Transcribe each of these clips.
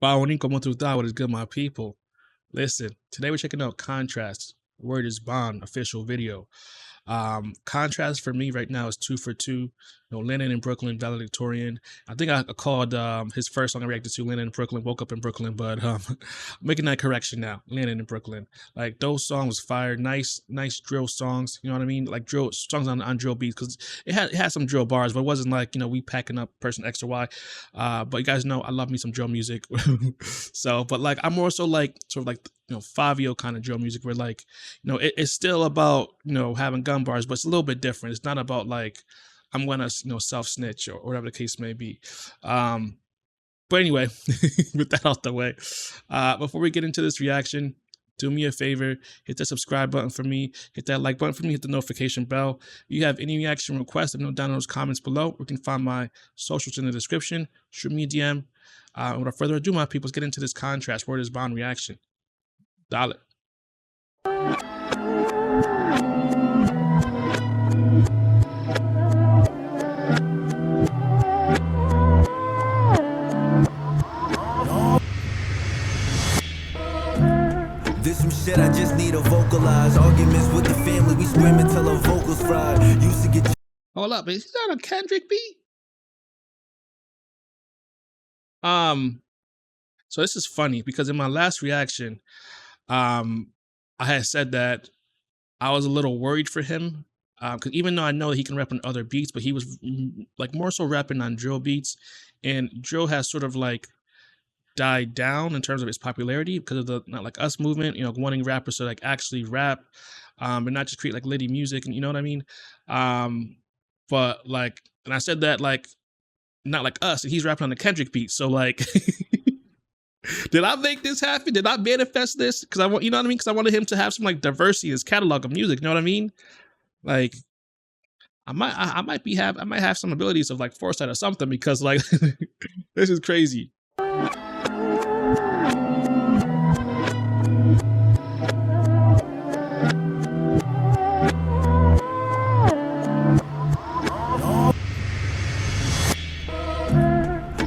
Bawani como tu tá, what is good, my people? Listen, today we're checking out Khantrast, Word is Bond official video. Khantrast for me right now is 2 for 2. You know, Lennon in Brooklyn, valedictorian. I think I called his first song I reacted to Lennon in Brooklyn, woke up in Brooklyn, but I'm making that correction now. Lennon in Brooklyn. Like those songs fire, nice drill songs, you know what I mean? Like drill songs on drill beats, because it had some drill bars, but it wasn't like, you know, we packing up person X or Y. But you guys know I love me some drill music. So, but like I'm more so like sort of like, you know, Fabio kind of drill music where like, you know, it's still about, you know, having gun bars, but it's a little bit different. It's not about like I'm gonna, you know, self snitch or whatever the case may be. But anyway, with that out the way, before we get into this reaction, do me a favor, hit that subscribe button for me, hit that like button for me, hit the notification bell. If you have any reaction requests, let me know down in those comments below. You can find my socials in the description. Shoot me a DM. Without further ado, my people, let's get into this Khantrast Word is Bond reaction. Dale. There's some shit I just need to vocalize. Arguments with the family, we screaming till our vocals fried. Used to get. Hold up, is that a Kendrick beat? So this is funny because in my last reaction, I had said that I was a little worried for him, because even though I know that he can rap on other beats, but he was like more so rapping on drill beats, and drill has sort of like died down in terms of its popularity because of the Not Like Us movement, you know, wanting rappers to like actually rap, and not just create like litty music, and you know what I mean. But like, and I said that like Not Like Us, and he's rapping on the Kendrick beat, so like. Did I make this happen? Did I manifest this? Because I want, you know what I mean? Because I wanted him to have some like diversity in his catalog of music. You know what I mean? Like, I might have some abilities of like foresight or something, because like this is crazy.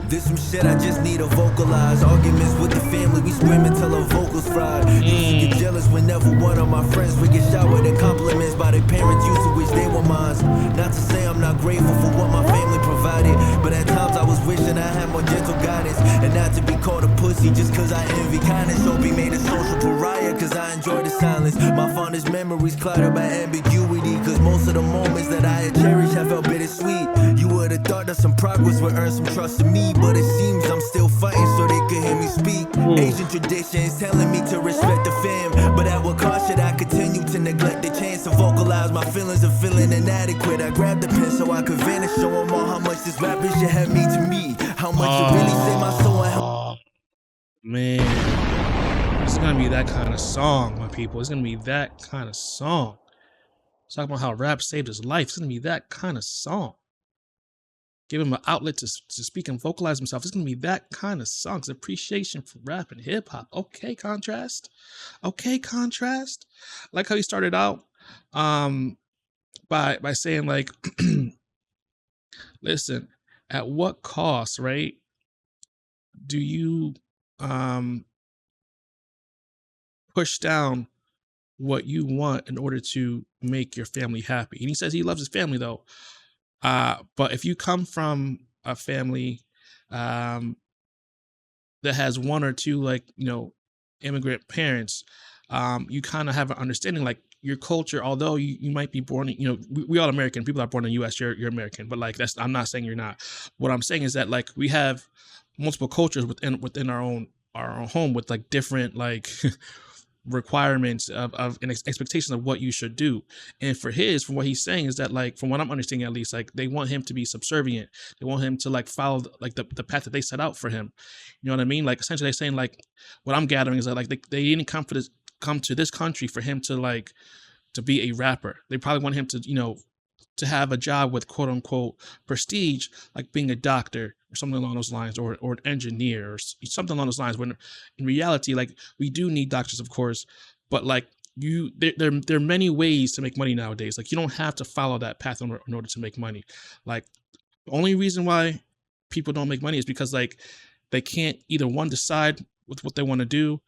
There's some shit I just need to vocalize. Arguments with the family, we screaming till our vocals fried. Used to get jealous whenever one of my friends would get showered in compliments by their parents, used to wish they were mine. Not to say I'm not grateful for what my family provided, but at times I was wishing I had more gentle guidance, and not to be called a pussy just cause I envy kindness, or be made a social pariah cause I enjoy the silence. My fondest memories clouded by ambiguity, cause most of the moments that I had cherished have felt bittersweet. You would have thought that some progress would earn some trust in me, but it seems I'm still fighting so they can hear me speak. Asian traditions telling me to respect the fam, but at what cost should I continue to neglect the chance to vocalize my feelings of feeling inadequate? I grabbed the pen so I could vanish, show them all how much this rapping shit had mean to me, how much it really saved my soul and how. Man, it's gonna be that kind of song, my people. It's gonna be that kind of song. Talking about how rap saved his life. It's gonna be that kind of song. Give him an outlet to speak and vocalize himself. It's gonna be that kind of song. It's appreciation for rap and hip hop. Okay, Khantrast. Okay, Khantrast. I like how he started out by saying like, listen, at what cost, right? Do you push down what you want in order to make your family happy? And he says he loves his family though. But if you come from a family that has one or two, like, you know, immigrant parents, you kind of have an understanding, like your culture, although you might be born, you know, we all American, people are born in the US, you're American, but like I'm not saying you're not. What I'm saying is that like we have multiple cultures within our own home, with like different like requirements of and expectations of what you should do. And for from what he's saying is that like, from what I'm understanding at least, like they want him to be subservient. They want him to like follow like the path that they set out for him. You know what I mean? Like essentially they're saying like, what I'm gathering is that like they didn't come to this country for him to like to be a rapper. They probably want him to, you know, to have a job with quote unquote prestige, like being a doctor or something along those lines, or an engineer or something along those lines. When in reality, like we do need doctors, of course, but like there are many ways to make money nowadays. Like you don't have to follow that path in order to make money. Like the only reason why people don't make money is because like they can't either one decide with what they want to do.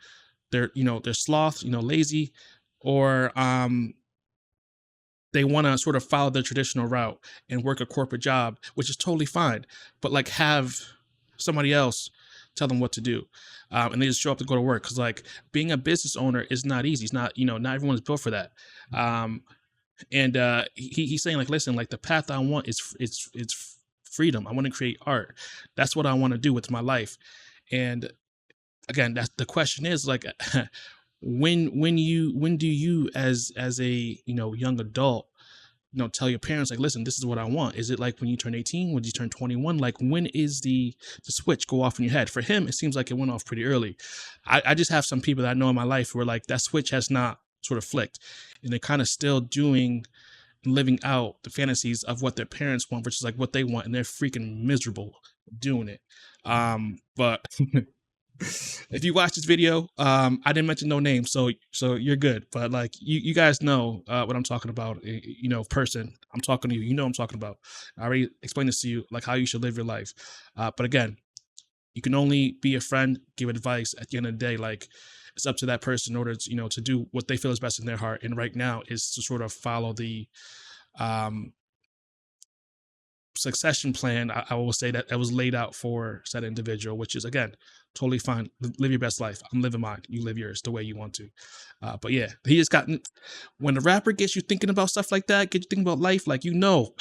They're they're sloth, lazy, or they want to sort of follow the traditional route and work a corporate job, which is totally fine. But like have somebody else tell them what to do, and they just show up to go to work. Because like being a business owner is not easy. It's not not everyone's built for that. And he's saying like, listen, like the path I want is it's freedom. I want to create art. That's what I want to do with my life. And again, that's the question is like, when do you as a young adult tell your parents like, listen, this is what I want? Is it like when you turn 18, when you turn 21? Like when is the switch go off in your head? For him, it seems like it went off pretty early. I just have some people that I know in my life where like that switch has not sort of flicked, and they're kind of still doing and living out the fantasies of what their parents want, which is like what they want, and they're freaking miserable doing it. But if you watch this video, I didn't mention no names, so you're good. But like you guys know what I'm talking about. Person, I'm talking to you. You know what I'm talking about. I already explained this to you, like how you should live your life. But again, you can only be a friend, give advice. At the end of the day, like it's up to that person in order to to do what they feel is best in their heart. And right now is to sort of follow the succession plan, I will say that was laid out for said individual, which is again totally fine. Live your best life. I'm living mine. You live yours the way you want to. But yeah, he just got, when the rapper gets you thinking about stuff like that, get you thinking about life, like you know.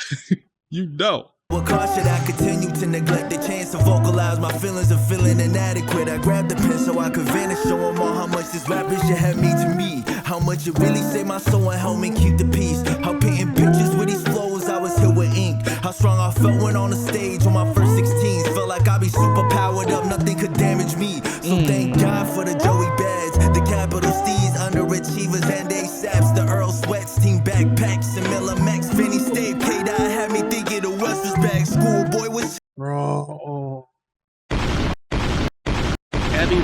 What cause should I continue to neglect the chance to vocalize my feelings of feeling inadequate? I grabbed the pen so I could vanish, show them all how much this rapper shit had mean to me. How much it really saved my soul and helped me keep the peace. How painting pictures with these flows, I was here with ink. How strong I felt when on the stage on my first 16s. Felt like I'd be super powered up, nothing could damage me. So thank God for the Joey Bads, the capital C's, underachievers and ASAPs, the Earl Sweats, team backpacks, and Miller Max, Vinny Stave, K-Dot had me thinking the West was back. Schoolboy was Bro, every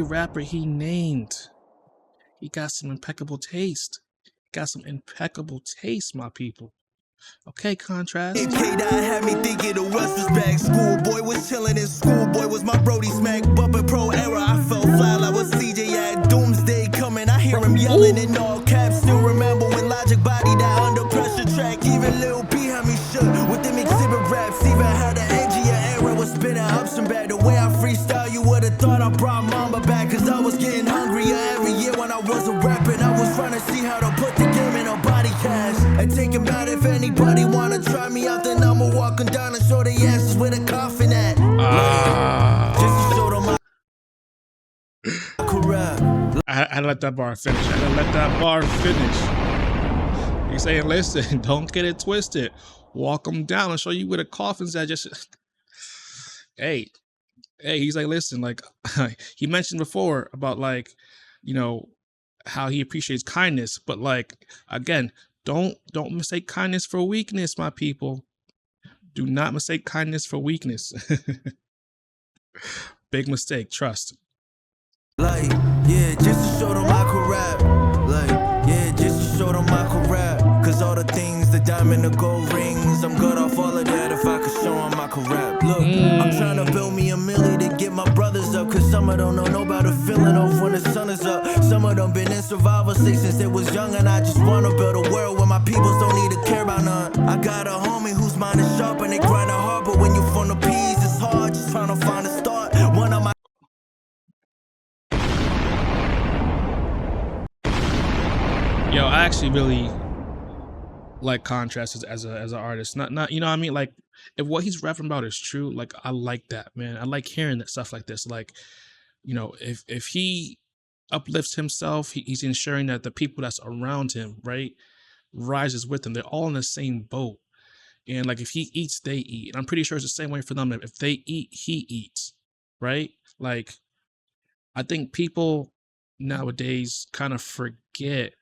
rapper he named, he got some impeccable taste. My people. Okay, Khantrast. K-Dot had me thinking the West was back. Schoolboy was chilling and Schoolboy was my Brody smack. Bumping pro era, I felt fly like was CJ at Doomsday coming. I hear him yelling in all caps. Still remember when Logic bodied that under pressure track. Even Lil B had me shook with them exhibit raps. Even how the edgy era was spinning up some bad. The way I freestyle, you would've thought I brought mama back. Cause I was getting hungrier every year when I wasn't rapping. I was trying to see how to put the game in a body cast. And take him out if anybody wanna try me out, then I'ma walk them down and show their asses where the coffin at. Just to show them I could rap. I let that bar finish. He's saying, listen, don't get it twisted. Walk them down and show you where the coffin's at. Just hey, he's like, listen, like he mentioned before about like, how he appreciates kindness, but like again, don't mistake kindness for weakness, my people. Do not mistake kindness for weakness. Big mistake, trust. Like, yeah, just to show them I could rap. Like, yeah, just to show them I could rap. Cause all the things, the diamond, the gold rings, I'm good off all of that if I could show them I could rap. Look, I'm trying to build me a milli to get my brothers up. Cause some of them don't know about the feeling of when the sun is up. Some of them been in survival state since they was young. And I just wanna build a world where my peoples don't need to care about none. I got a homie whose mind is sharp and they grind hard. But when you from the peas, it's hard just trying to find a start. One of my Yo, I actually really like Khantrast as an artist. Not you know what I mean? Like if what he's rapping about is true, like I like that, man. I like hearing that stuff like this. Like, if he uplifts himself, he's ensuring that the people that's around him, right, rises with him. They're all in the same boat. And like if he eats, they eat. And I'm pretty sure it's the same way for them. If they eat, he eats. Right? Like I think people nowadays kind of forget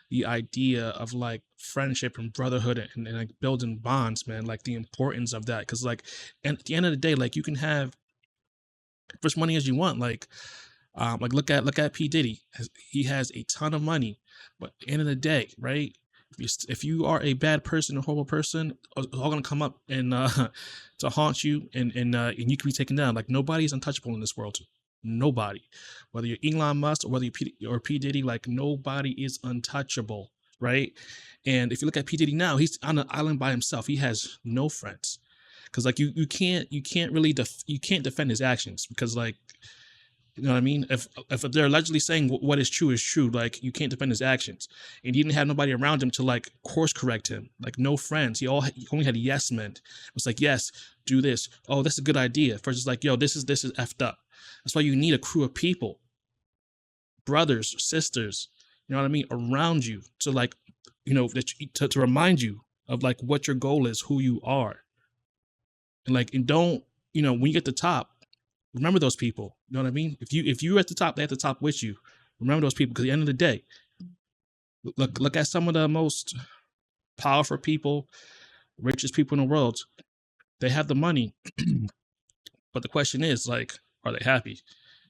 the idea of like friendship and brotherhood and like building bonds, man, like the importance of that. Because like, and at the end of the day, like you can have as much money as you want. Like look at P. Diddy. He has a ton of money, but at the end of the day, right, If you are a bad person, a horrible person, it's all gonna come up and to haunt you, and you can be taken down. Like nobody's untouchable in this world. Nobody, whether you're Elon Musk or whether you're P Diddy, like nobody is untouchable, right? And if you look at P Diddy now, he's on an island by himself. He has no friends, because like you can't really you can't defend his actions, because like, you know what I mean? If they're allegedly saying what is true, like you can't defend his actions. And he didn't have nobody around him to like course correct him. Like no friends. He only had yes men. It was like, yes, do this. Oh, that's a good idea. First it's like, yo, this is effed up. That's why you need a crew of people, brothers, sisters, you know what I mean, around you to like, you know, to remind you of like what your goal is, who you are. And like, and don't, you know, when you get to the top, remember those people. You know what I mean? If you're at the top, they're at the top with you. Remember those people, because at the end of the day, look at some of the most powerful people, richest people in the world. They have the money, but the question is like, are they happy?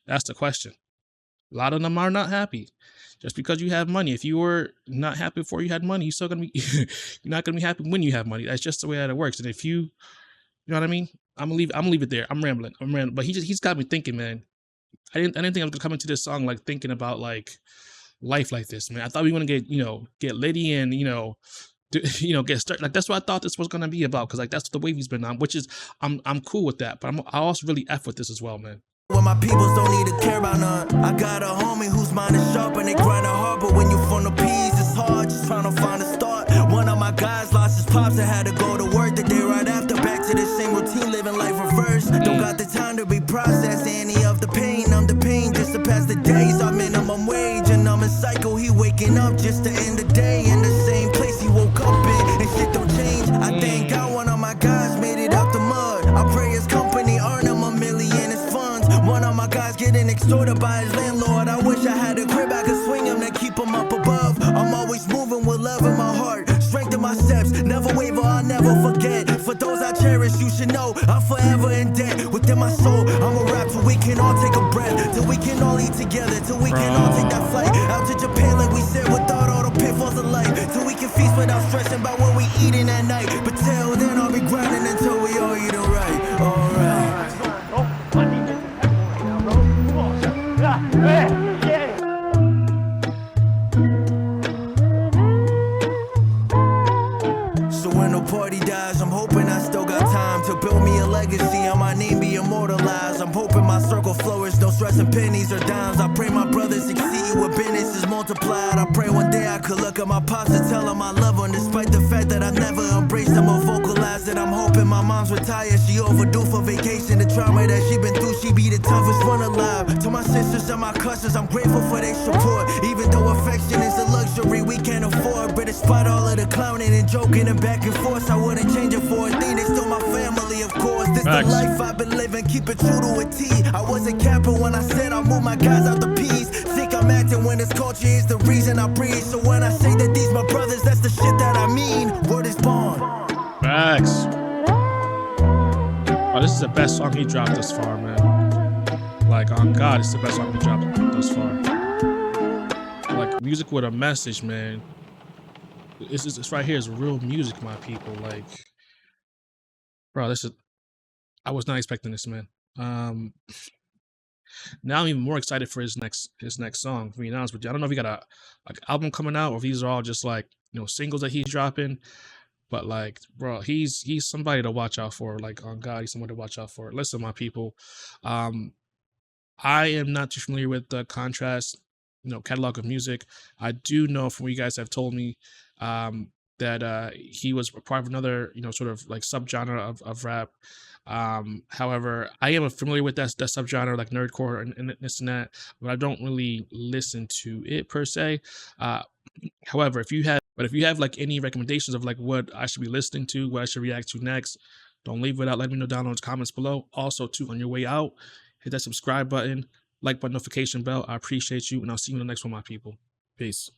That's the question. A lot of them are not happy. Just because you have money, if you were not happy before you had money, you're still gonna be you're not gonna be happy when you have money. That's just the way that it works. And if you know what I mean? I'm gonna leave it there. I'm rambling. But he's got me thinking, man. I didn't think I was gonna come into this song like thinking about like life like this, man. I thought we were gonna get litty and get started. Like that's what I thought this was gonna be about, because like that's the wave he's been on, which is I'm cool with that. But I also really F with this as well, man. When my peoples don't need to care about none. I got a homie whose mind is sharp and they grind hard, but when you from the P's, it's hard just trying to find a start. One of my guys lost his pops and had to go to work the day right after, back to the same routine, living life reverse. Don't got the time to be processed any of the pain. I'm the pain just to pass the days. I'm minimum wage and I'm in cycle. He waking up just to end the day in the same place he woke up in, and shit don't change. I thank God one of my guys made it out the mud. I pray his company earn him $1 million. One of my guys getting extorted by his landlord. I wish I had a crib I could swing him to keep him up above. I'm always moving with love in my heart, strength in my steps, never waver, I'll never forget. For those I cherish, you should know I'm forever in debt. Within my soul, I'm a rap till we can all take a breath, till we can all eat together, till we can all take that flight out to Japan like we said, without all the pitfalls of life, till we can feast without stressing about what we eating at night. But till then I'll be grinding until we all eat it right. Alright. So when the party dies, I'm hoping I still got time to build me a legacy and my name be immortalized. I'm hoping my circle flourish, no stress in pennies or dimes. I pray my brothers succeed with business is multiplied. I pray one day I could look at my pops and tell him I love him, despite the fact that I never embraced him or vocalized it. I'm hoping my mom's retired, she overdue for vacation. The trauma that she been through, she be the toughest one alive. To my sisters and my cousins, I'm grateful for their support. Even though affection is a luxury we can't afford, but despite all of the clowning and joking and back and forth, I wouldn't change it for a thing. They still my family, of course. This the life I've been living, keep it true to a T. I wasn't capping when I said I moved my guys out the P's. Think I'm acting when this culture is the reason I breathe. So when I say that these my brothers, that's the shit that I mean. Word is born. Facts. Oh, this is the best song he dropped thus far, man. Like, on God, it's the best song he dropped thus far. Like, music with a message, man. This right here is real music, my people. Like, bro, I was not expecting this, man. Now I'm even more excited for his next song, to be honest with you. I don't know if he got a album coming out or if these are all just like, singles that he's dropping. But like, bro, he's somebody to watch out for. Like, on God, he's somebody to watch out for. Listen, my people, I am not too familiar with the Khantrast, catalog of music. I do know from what you guys have told me that he was part of another, sort of like subgenre of rap. However, I am familiar with that subgenre, like nerdcore and this and that, but I don't really listen to it per se. However, if you have like any recommendations of like what I should be listening to, what I should react to next, don't leave without letting me know down in the comments below. Also, too, on your way out, hit that subscribe button, like button, notification bell. I appreciate you, and I'll see you in the next one, my people. Peace.